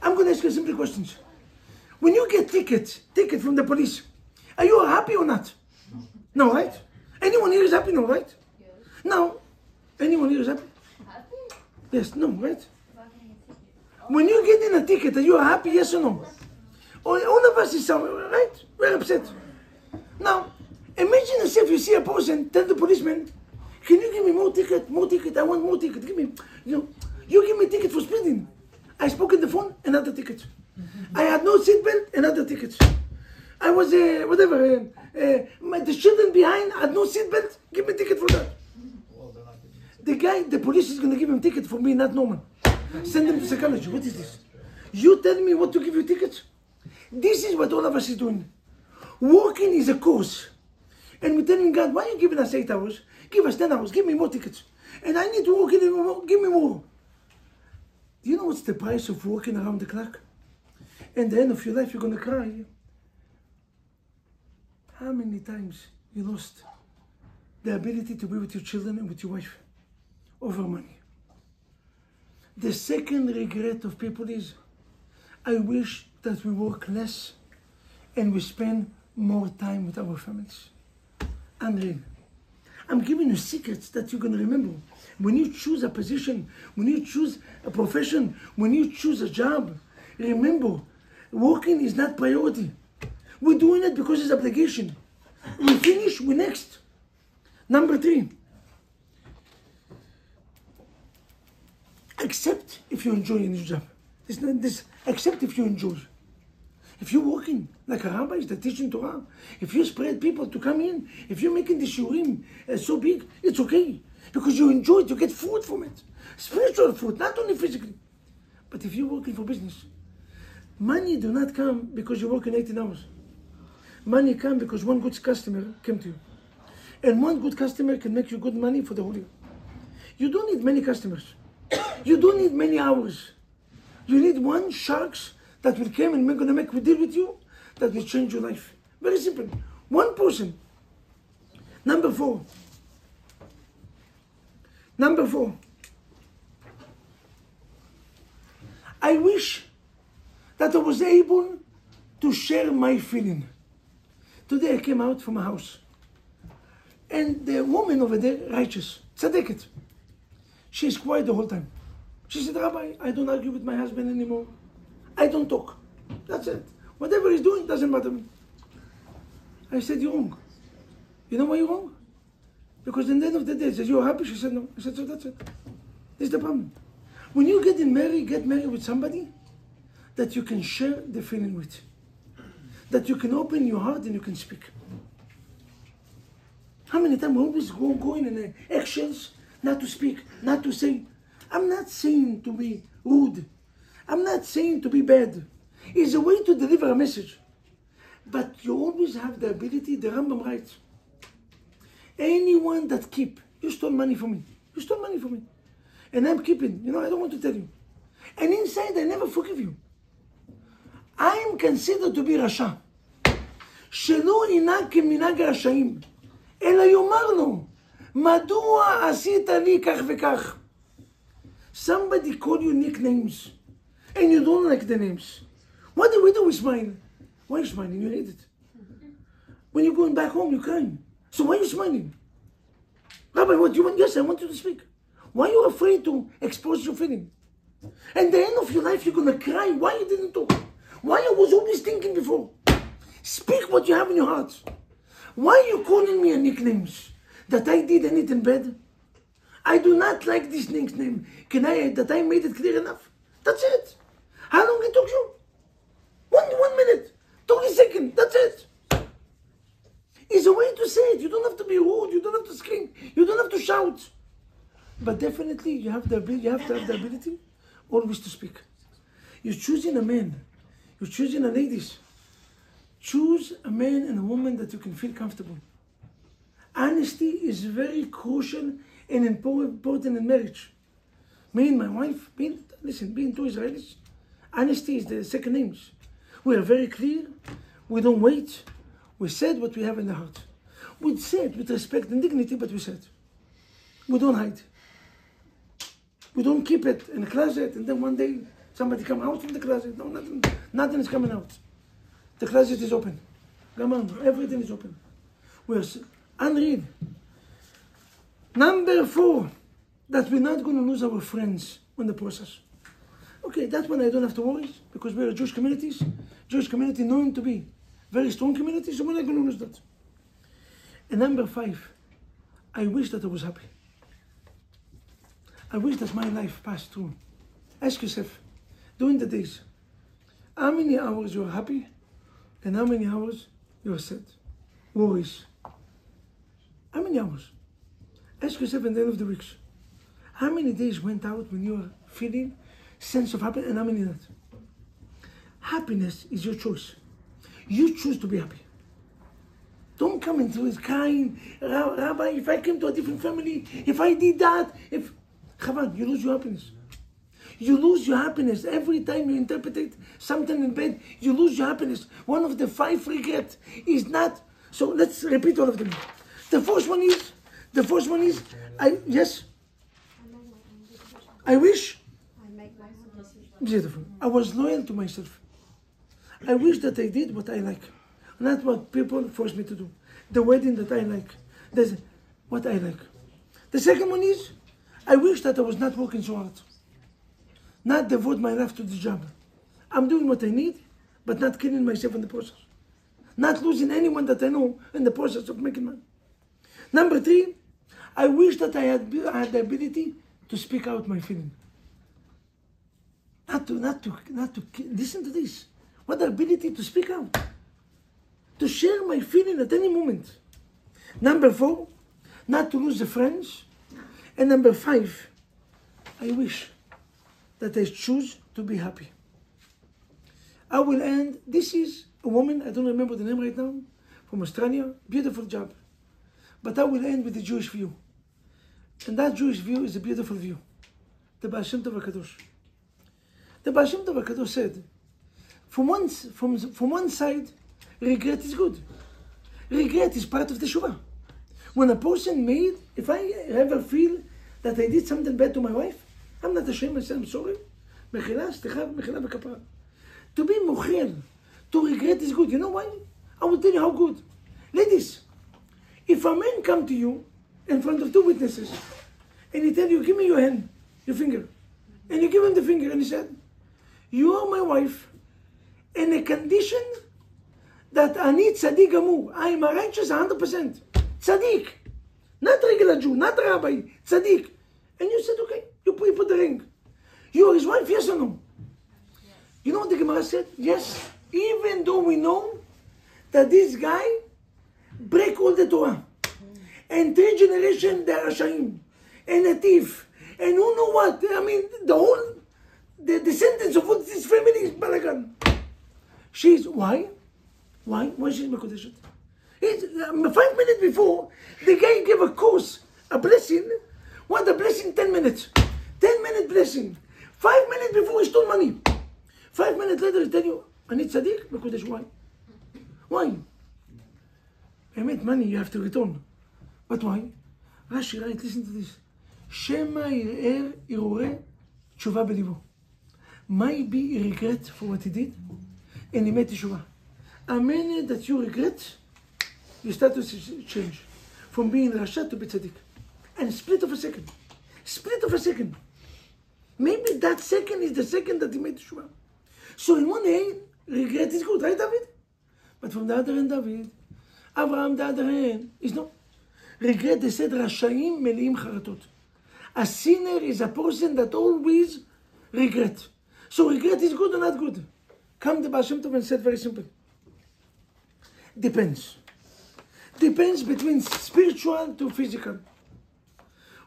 I'm going to ask you simple questions. When you get ticket from the police, are you happy or not? No, right? Anyone here is happy, no, right? Yes. No. Anyone here is happy? Happy? Yes, no, right? When you get in a ticket, are you happy, yes or no? All of us is somewhere, right? We're upset. Now, imagine yourself, you see a person, tell the policeman, can you give me more ticket, I want more ticket, give me, you give me ticket for speeding. I spoke on the phone, another ticket. I had no seatbelt, another ticket. I was, the children behind had no seatbelt, give me ticket for that. The police is going to give him ticket for me, not normal. Send him to psychology. What is this? You tell me what to give you tickets? This is what all of us is doing. Working is a course. And we're telling God, why are you giving us 8 hours? Give us 10 hours, give me more tickets. And I need to work in more, give me more. Do you know what's the price of working around the clock? At the end of your life, you're going to cry. How many times you lost the ability to be with your children and with your wife over money? The second regret of people is, I wish that we work less and we spend more time with our families. Andre, I'm giving you secrets that you're going to remember. When you choose a position, when you choose a profession, when you choose a job, remember, working is not priority. We're doing it because it's obligation. We finish, we next. Number 3. Accept if you enjoy your job. It's not this. Accept if you enjoy. If you're working like a rabbi that's teaching Torah, if you spread people to come in, if you're making the shurim so big, it's okay. Because you enjoy it, you get food from it. Spiritual food, not only physically. But if you're working for business, money do not come because you're working 18 hours. Money comes because one good customer came to you. And one good customer can make you good money for the whole year. You don't need many customers. You don't need many hours. You need one sharks that will come and going to make a deal with you that will change your life. Very simple. One person. Number 4. I wish that I was able to share my feeling. Today I came out from a house. And the woman over there, righteous, tzaddiket, she's quiet the whole time. She said, Rabbi, I don't argue with my husband anymore. I don't talk. That's it. Whatever he's doing doesn't matter to me. I said, you're wrong. You know why you're wrong? Because at the end of the day, he said, you're happy? She said, no. I said, so that's it. This is the problem. When you get married with somebody that you can share the feeling with. That you can open your heart and you can speak. How many times we always going in actions, not to speak, not to say. I'm not saying to be rude. I'm not saying to be bad. It's a way to deliver a message. But you always have the ability, the Rambam writes, anyone that keep, you stole money from me. You stole money from me. And I'm keeping, I don't want to tell you. And inside, I never forgive you. I'm considered to be Rasha. שלא ינהג כמנהג הרשעים, אלא יאמר לו, מדוע עשית לי כך וכך? Somebody call you nicknames, and you don't like the names. What do we do with smile? Why are you smiling? You hate it. When you're going back home, you're crying. So why are you smiling? Rabbi, what do you want? Yes, I want you to speak. Why are you afraid to expose your feeling? At the end of your life, you're going to cry. Why you didn't talk? Why I was always thinking before? Speak what you have in your heart. Why are you calling me nicknames? That I did anything bad? I do not like this nickname. That I made it clear enough? That's it. How long it took you? 1 minute. 30 seconds. That's it. It's a way to say it. You don't have to be rude. You don't have to scream. You don't have to shout. But definitely you have to have the ability always to speak. You're choosing a man. You're choosing a ladies. Choose a man and a woman that you can feel comfortable. Honesty is very crucial and important in marriage. Me and my wife, being two Israelis, honesty is the second names. We are very clear. We don't wait. We said what we have in the heart. We say it with respect and dignity, but we said. We don't hide. We don't keep it in a closet and then one day somebody come out from the closet. No, nothing is coming out. The closet is open. Come on, everything is open. We're unread. Number 4, that we're not going to lose our friends in the process. Okay, that's when I don't have to worry, because we're a Jewish community known to be very strong community, so we're not going to lose that. And number 5, I wish that I was happy. I wish that my life passed through. Ask yourself, during the days, how many hours you are happy and how many hours you are sad, worries. How many hours? Ask yourself at the end of the weeks, how many days went out when you are feeling sense of happiness and how many not? Happiness is your choice. You choose to be happy. Don't come into it crying, Rabbi, if I came to a different family, if I did that, Chavad, you lose your happiness. You lose your happiness every time you interpret something in bed. You lose your happiness. One of the 5 regrets is not. So let's repeat all of them. The first one is, I wish. Beautiful. I was loyal to myself. I wish that I did what I like, not what people force me to do. The wedding that I like. That's what I like. The second one is, I wish that I was not working so hard. Not devote my life to the job. I'm doing what I need, but not killing myself in the process. Not losing anyone that I know in the process of making money. Number 3, I wish that I had the ability to speak out my feeling. Not to listen to this. What the ability to speak out. To share my feeling at any moment. Number 4, not to lose the friends. And number 5, I wish that I choose to be happy. I will end. This is a woman, I don't remember the name right now, from Australia. Beautiful job. But I will end with the Jewish view. And that Jewish view is a beautiful view. The Baal Shem Tov HaKadosh. The Baal Shem Tov HaKadosh said, from one side, regret is good. Regret is part of the Shuvah. When a person if I ever feel that I did something bad to my wife, I'm not ashamed, I say, I'm sorry. Mechila, slicha, mechila v'kapara. To be mochel, to regret is good. You know why? I will tell you how good. Ladies, if a man come to you in front of 2 witnesses, and he tell you, give me your hand, your finger, and you give him the finger, and he said, you are my wife, in a condition that ani tzaddik gamur, I am a righteous 100%. Tzaddik. Not regular Jew, not rabbi, tzaddik. And you said, okay, you put the ring. You are his wife, yes or no? You know what the Gemara said? Yes. Even though we know that this guy break all the Torah. And 3 generations, they are Rashaim. And a thief. And who know what? I mean, the descendants of all this family is Balagan. Why? Why she's Mekudeshet? 5 minutes before, the guy gave a course, a blessing. What a blessing? 10 minutes. 10-minute blessing. 5 minutes before he stole money. 5 minutes later he tell you, I need tzaddik, Mekudesh. Why? Why? I made money, you have to return. But why? Rashi writes, listen to this. Shema yir'er irure tshuva belivo. Maybe he regret for what he did, and he made tshuva. A minute that you regret, your status change from being Rasha to be tzaddik. And a split of a second. Split of a second. Maybe that second is the second that he made tshuva. So in one hand, regret is good, right, David? But from the other hand, David, Abraham, the other hand, is no. Regret, they said, Rashayim meliim charatot. A sinner is a person that always regret. So regret is good or not good? Come the Baal Shem Tov and said very simple. Depends. Depends between spiritual to physical.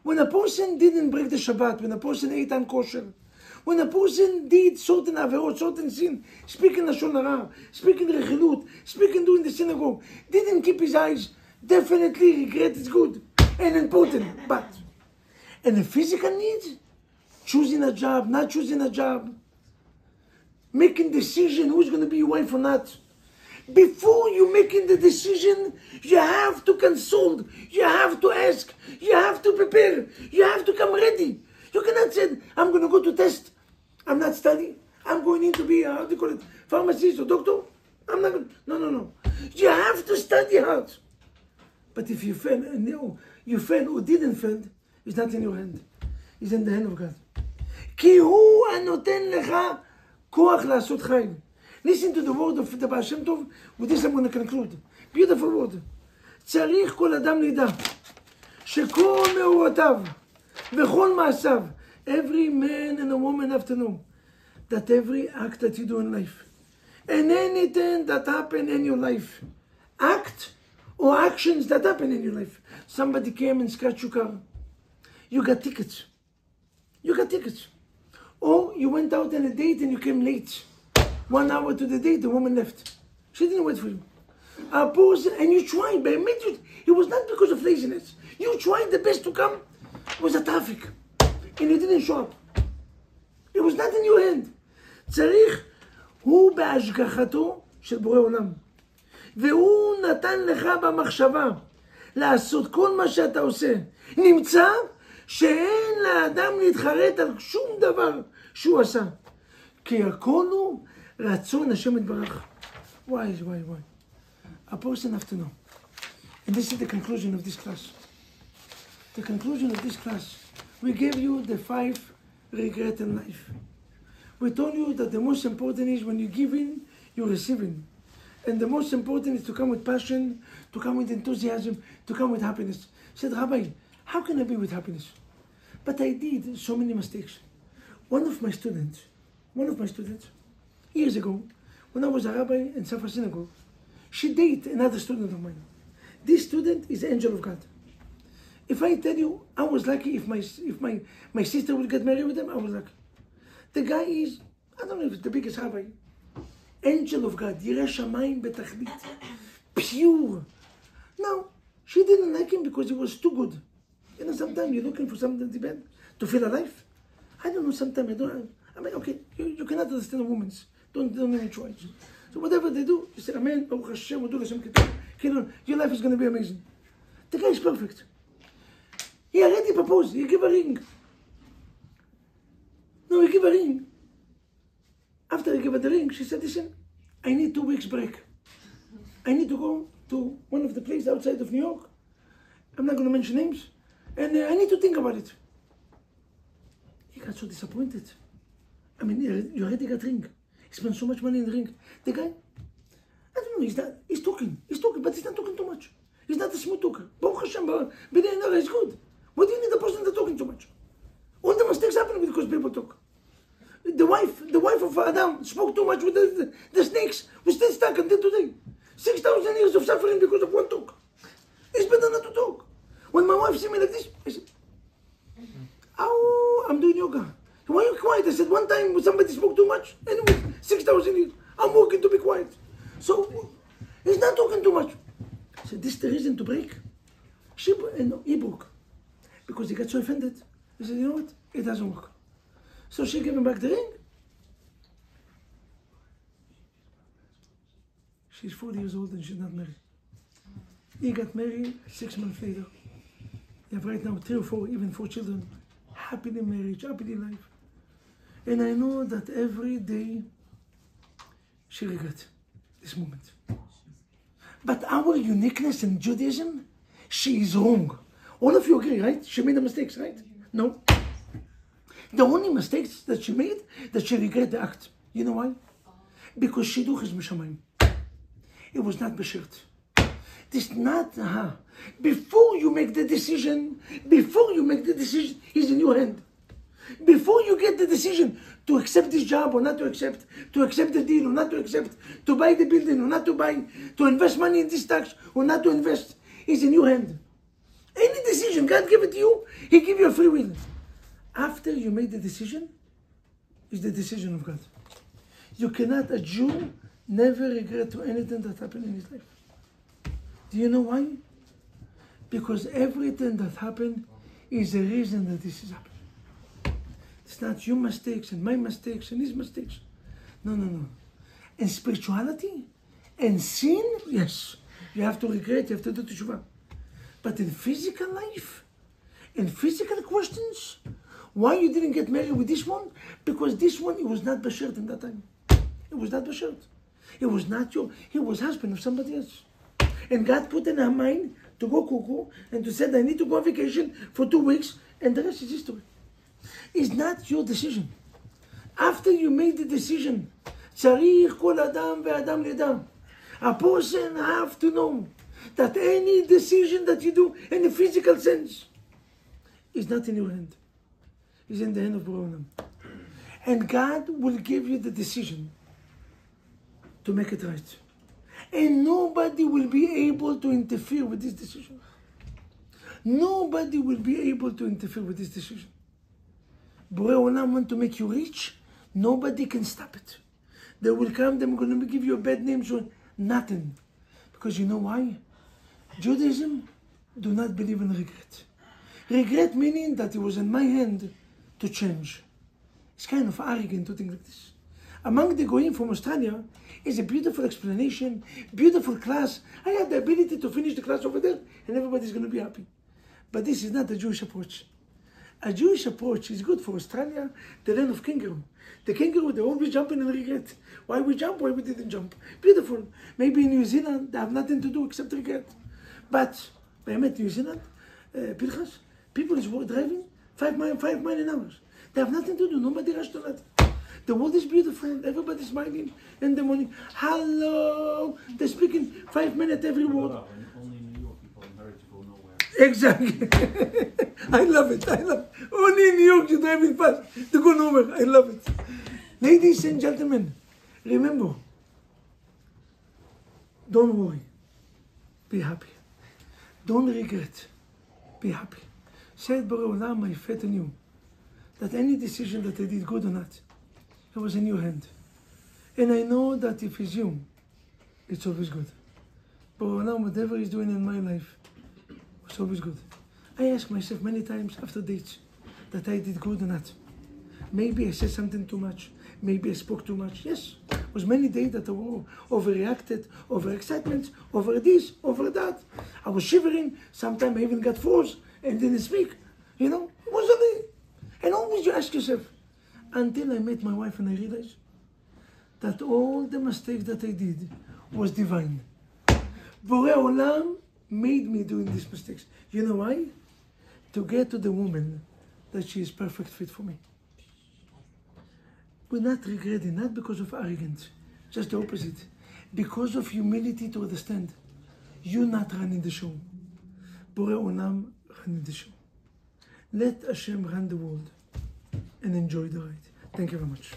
When a person didn't break the Shabbat, when a person ate unkosher, when a person did certain averot, certain sin, speaking Lashon Hara, speaking rechilut, speaking during the synagogue, didn't keep his eyes, definitely regret is good and important. But, and the physical needs, choosing a job, not choosing a job, making decision who's going to be your wife or not. Before you making the decision, you have to consult, you have to ask, you have to prepare, you have to come ready. You cannot say, I'm going to go to test, I'm not studying, I'm going in to be, how do you call it, pharmacist or doctor? I'm not going to, no. You have to study hard. But if you fail, and you fail or didn't fail, it's not in your hand. It's in the hand of God. כי הוא הנותן לך כוח לעשות חיל. Listen to the word of the Baal Shem Tov. With this I'm going to conclude. Beautiful word. צריך כל אדם לידע שכל מאורותיו וכל מעשיו, every man and a woman have to know that every act that you do in life and anything that happen in your life, act or actions that happen in your life. Somebody came and scratched your car. You got tickets. You got tickets. Or you went out on a date and you came late. 1 hour to the date, the woman left. She didn't wait for you. A person, and you tried, but it was not because of laziness. You tried the best to come. It was a traffic. And you didn't show up. It was not in your hand. צריך, הוא בהשגחתו של בורא עולם. והוא נתן לך במחשבה לעשות כל מה שאתה עושה. נמצא שאין לאדם להתחרט על שום דבר שהוא עשה. כי הכל הוא רצון השם יתברך. Why? A person have to know. And this is the conclusion of this class. The conclusion of this class. We gave you the 5 regrets in life. We told you that the most important is when you give in, you're receiving. And the most important is to come with passion, to come with enthusiasm, to come with happiness. I said, Rabbi, how can I be with happiness? But I did so many mistakes. One of my students, years ago, when I was a rabbi in Safa Synagogue, she dated another student of mine. This student is an angel of God. If I tell you, I was lucky if my sister would get married with him, I was lucky. The guy is, I don't know if it's the biggest rabbi. Angel of God, Yireh Shamayim betachlit, pure. Now, she didn't like him because he was too good. You know, sometimes you're looking for something bad to feel alive. I don't know, sometimes I mean, okay, you cannot understand a woman's. Don't even try. So whatever they do, you say, Amen, Baruch Hashem, Udu Hashem Ketur, your life is going to be amazing. The guy is perfect. He already proposed, he gave a ring. No, he gave a ring. After I gave her the ring, she said, listen, I need 2 weeks break. I need to go to one of the places outside of New York. I'm not going to mention names. And I need to think about it. He got so disappointed. I mean, you already got ring. He spent so much money in the ring. The guy, I don't know, he's talking, but he's not talking too much. He's not a smooth talker. Baruch Hashem, B'nai is good. What do you need a person that's talking too much? All the mistakes happen because people talk. The wife of Adam spoke too much with the snakes. We're still stuck until today. 6,000 years of suffering because of one talk. It's better not to talk. When my wife see me like this, I said, oh, I'm doing yoga. Why are you quiet? I said, one time when somebody spoke too much, anyway, 6,000 years, I'm working to be quiet. So, he's not talking too much. I said, this is the reason to break. He broke. Because he got so offended. He said, you know what? It doesn't work. So she gave him back the ring. She's 40 years old and she's not married. He got married 6 months later. They have right now 3 or 4, even 4 children. Happily marriage, happily life. And I know that every day she regrets this moment. But our uniqueness in Judaism, she is wrong. All of you agree, right? She made the mistakes, right? No. The only mistakes that she made, that she regret the act. You know why? Because shidduch is mishamayim. It was not b'shirt. This not her. Before you make the decision, is in your hand. Before you get the decision to accept this job or not to accept the deal or not to accept, to buy the building or not to buy, to invest money in this tax or not to invest, is in your hand. Any decision, God give it to you, He give you a free will. After you made the decision, is the decision of God. You cannot, a Jew, never regret to anything that happened in his life. Do you know why? Because everything that happened is a reason that this is happening. It's not your mistakes and my mistakes and his mistakes. No. In spirituality and sin, yes, you have to regret, you have to do teshuvah. But in physical life, in physical questions, why you didn't get married with this one? Because this one, it was not b'shirt in that time. It was not b'shirt. It was not he was husband of somebody else. And God put in her mind to go cuckoo and to say, I need to go on vacation for 2 weeks, and the rest is history. is not your decision. After you made the decision, צריך כל אדם ואדם לידע. A person have to know that any decision that you do in the physical sense is not in your hand. It's in the hand of Borei Olam. And God will give you the decision to make it right. And nobody will be able to interfere with this decision. Nobody will be able to interfere with this decision. Borei Olam want to make you rich. Nobody can stop it. They will come, they're going to give you a bad name, so nothing. Because you know why? Judaism do not believe in regret. Regret meaning that it was in my hand to change. It's kind of arrogant to think like this. Among the Goyim from Australia is a beautiful explanation, beautiful class. I had the ability to finish the class over there and everybody's going to be happy. But this is not the Jewish approach. A Jewish approach is good for Australia, the land of kangaroo. The kangaroo, they always jumping and regret. Why we jump, why we didn't jump. Beautiful. Maybe in New Zealand, they have nothing to do except regret. But, I met New Zealand, Pinchas, people is driving 5 miles an hour. They have nothing to do, nobody rush to that. The world is beautiful, everybody's smiling in the morning. Hello! They're speaking 5 minutes every word. Only in New York people are married to go nowhere. Exactly. I love it. Only in New York you're driving fast to go nowhere. I love it. Ladies and gentlemen, remember, don't worry. Be happy. Don't regret. Be happy. Said Borei Olam, my faith in you, that any decision that I did, good or not, it was in your hand. And I know that if it's you, it's always good. Borei Olam, whatever he's doing in my life, it's always good. I ask myself many times after dates that I did good or not. Maybe I said something too much. Maybe I spoke too much. Yes, it was many days that I overreacted, over-excitement, over this, over that. I was shivering. Sometimes I even got froze and didn't speak. You know, it was a day. And always you ask yourself, until I met my wife and I realized that all the mistakes that I did was divine. Borei Olam made me doing these mistakes. You know why? To get to the woman that she is perfect fit for me. We're not regretting, not because of arrogance, just the opposite. Because of humility to understand, you're not running the show. Borei Olam running the show. Let Hashem run the world and enjoy the ride. Thank you very much.